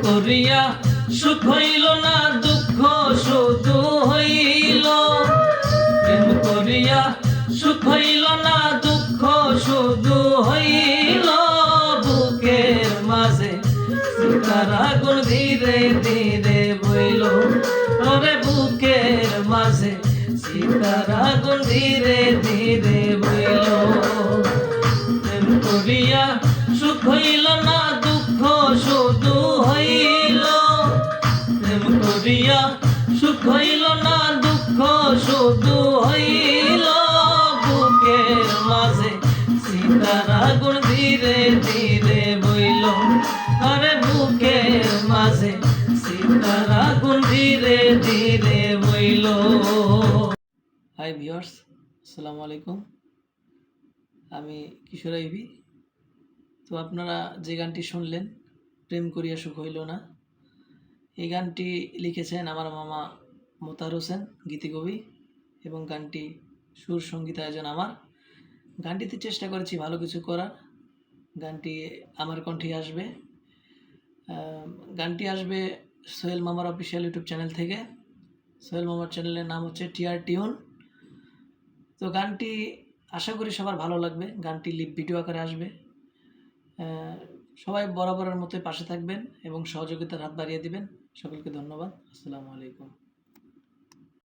করিয়া সুখ হইল না, দুঃখ শুধু হইল। প্রেম করিয়া সুখ হইল না, দুঃখ শুধু হইল। বুকের মাঝে সীতার আগুন ধীরে ধীরে বইল। ওরে বুকের মাঝে সীতার আগুন ধীরে ধীরে বইল। প্রেম করিয়া সুখ হইল না, দুঃখ শুধু হইল। প্রেম করিয়া সুখ হইল না, দুঃখ শুধু হইল। বুকের মাঝে সীতার আগুন ধীরে ধীরে বইল। আরে বুকের মাঝে সীতার আগুন ধীরে ধীরে বইল। হাই ভিউয়ার্স, আসসালামু আলাইকুম। আমি কিশোর আইভি। তো আপনারা যে গানটি শুনলেন, প্রেম করিয়া সুখ হইল না, এই গানটি লিখেছেন আমার মামা মোতার হোসেন গীতিকবি, এবং গানটি সুর সঙ্গীত আয়োজন আমার। গানটিতে চেষ্টা করেছি ভালো কিছু করার। গানটি আমার কণ্ঠে আসবে। গানটি আসবে সোহেল মামার অফিসিয়াল ইউটিউব চ্যানেল থেকে। সোহেল মামার চ্যানেলের নাম হচ্ছে টিআর টিউন। তো গানটি আশা করি সবার ভালো লাগবে। গানটি লিপ ভিডিও আকারে আসবে। সবাই বরাবরের মতোই পাশে থাকবেন এবং সহযোগিতার হাত বাড়িয়ে দিবেন। সকলকে ধন্যবাদ। আসসালামু আলাইকুম।